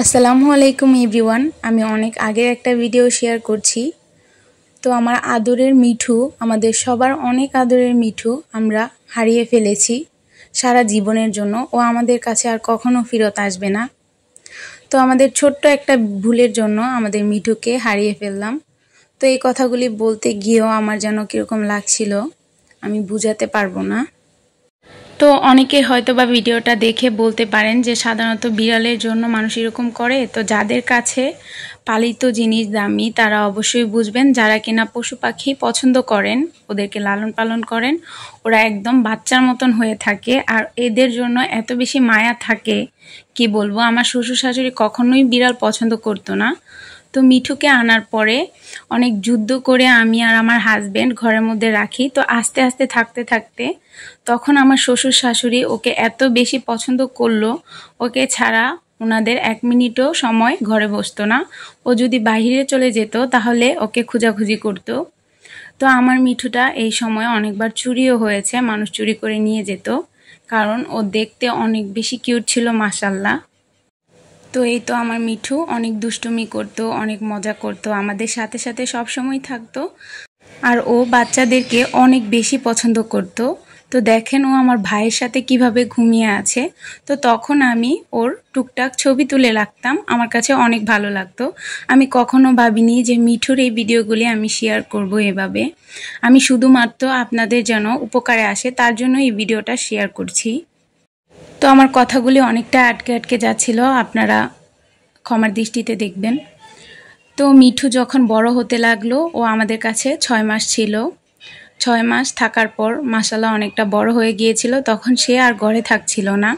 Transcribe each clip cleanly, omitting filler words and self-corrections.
আসসালামু আলাইকুম এভরিওয়ান। আমি অনেক আগের একটা ভিডিও শেয়ার করছি। তো আমার আদরের মিঠু, আমাদের সবার অনেক আদরের মিঠু আমরা হারিয়ে ফেলেছি সারা জীবনের জন্য। ও আমাদের কাছে আর কখনো ফেরত আসবে না। তো আমাদের ছোট্ট একটা ভুলের জন্য আমাদের মিঠুকে হারিয়ে ফেললাম। তো এই কথাগুলি বলতে গিয়েও আমার যেন কীরকম লাগছিল, আমি বুঝাতে পারবো না। তো অনেকে হয়তো বা ভিডিওটা দেখে বলতে পারেন যে সাধারণত বিড়ালের জন্য মানুষ এরকম করে। তো যাদের কাছে পালিত জিনিস দামি তারা অবশ্যই বুঝবেন, যারা কিনা পশু পাখি পছন্দ করেন, ওদেরকে লালন পালন করেন, ওরা একদম বাচ্চার মতন হয়ে থাকে আর এদের জন্য এত বেশি মায়া থাকে কি বলবো। আমার শ্বশুর শাশুড়ি কখনোই বিড়াল পছন্দ করতো না। তো মিঠুকে আনার পরে অনেক যুদ্ধ করে আমি আর আমার হাজবেন্ড ঘরের মধ্যে রাখি। তো আস্তে আস্তে থাকতে থাকতে তখন আমার শ্বশুর শাশুড়ি ওকে এত বেশি পছন্দ করলো, ওকে ছাড়া ওনাদের এক মিনিটও সময় ঘরে বসতো না। ও যদি বাইরে চলে যেত তাহলে ওকে খোঁজাখুঁজি করতো। তো আমার মিঠুটা এই সময় অনেকবার চুরিও হয়েছে, মানুষ চুরি করে নিয়ে যেত, কারণ ও দেখতে অনেক বেশি কিউট ছিল মাশাআল্লাহ। তো এই তো আমার মিঠু অনেক দুষ্টুমি করতো, অনেক মজা করতো, আমাদের সাথে সাথে সব সময় থাকতো আর ও বাচ্চাদেরকে অনেক বেশি পছন্দ করতো। তো দেখেন ও আমার ভাইয়ের সাথে কিভাবে ঘুমিয়ে আছে। তো তখন আমি ওর টুকটাক ছবি তুলে রাখতাম, আমার কাছে অনেক ভালো লাগতো। আমি কখনো ভাবিনি যে মিঠুর এই ভিডিওগুলি আমি শেয়ার করব এভাবে। আমি শুধুমাত্র আপনাদের যেন উপকারে আসে তার জন্য এই ভিডিওটা শেয়ার করছি। তো আমার কথাগুলি অনেকটা আটকে আটকে যাচ্ছিল, আপনারা ক্ষমার দৃষ্টিতে দেখবেন। তো মিঠু যখন বড় হতে লাগলো, ও আমাদের কাছে 6 মাস ছিল। 6 মাস থাকার পর মাশাআল্লাহ অনেকটা বড় হয়ে গিয়েছিল, তখন সে আর ঘরে থাকছিল না।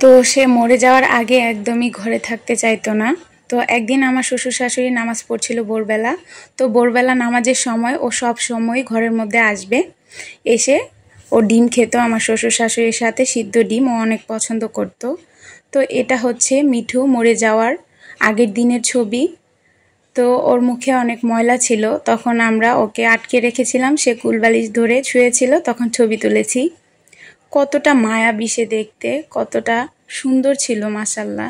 তো সে মরে যাওয়ার আগে একদমই ঘরে থাকতে চাইতো না। তো একদিন আমার শ্বশুর শাশুড়ি নামাজ পড়ছিল ভোরবেলা। তো ভোরবেলা নামাজের সময় ও সব সময় ঘরের মধ্যে আসবে, এসে ও ডিম খেত আমার শ্বশুর শাশুড়ির সাথে, সিদ্ধ ডিম ও অনেক পছন্দ করত। তো এটা হচ্ছে মিঠু মরে যাওয়ার আগের দিনের ছবি। তো ওর মুখে অনেক ময়লা ছিল, তখন আমরা ওকে আটকে রেখেছিলাম, সে কুলবালিশ ধরে শুয়েছিল, তখন ছবি তুলেছি। কতটা মায়াবী সে দেখতে, কতটা সুন্দর ছিল মাশাআল্লাহ।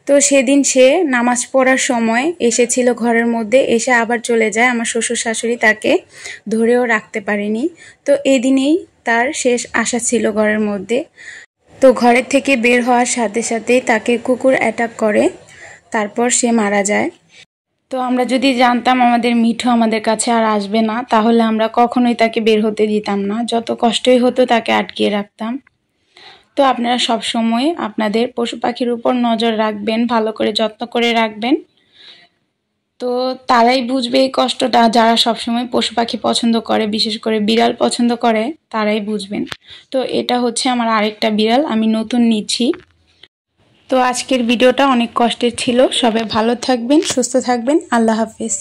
তো সেদিন সে নামাজ পড়ার সময় এসেছিল ঘরের মধ্যে, এসে আবার চলে যায়। আমার শ্বশুর শাশুড়ি তাকে ধরেও রাখতে পারেনি। তো এদিনেই তার শেষ আশা ছিল ঘরের মধ্যে। তো ঘরের থেকে বের হওয়ার সাথে সাথেই তাকে কুকুর অ্যাটাক করে, তারপর সে মারা যায়। তো আমরা যদি জানতাম আমাদের মিঠু আমাদের কাছে আর আসবে না, তাহলে আমরা কখনোই তাকে বের হতে দিতাম না, যত কষ্টই হতো তাকে আটকিয়ে রাখতাম। তো আপনারা সব সময় আপনাদের পশু পাখির উপর নজর রাখবেন, ভালো করে যত্ন করে রাখবেন। তো তারাই বুঝবে এই কষ্টটা, যারা সবসময় পশু পাখি পছন্দ করে, বিশেষ করে বিড়াল পছন্দ করে, তারাই বুঝবেন। তো এটা হচ্ছে আমার আরেকটা বিড়াল, আমি নতুন নিচ্ছি। তো আজকের ভিডিওটা অনেক কষ্টের ছিল। সবাই ভালো থাকবেন, সুস্থ থাকবেন। আল্লাহ হাফেজ।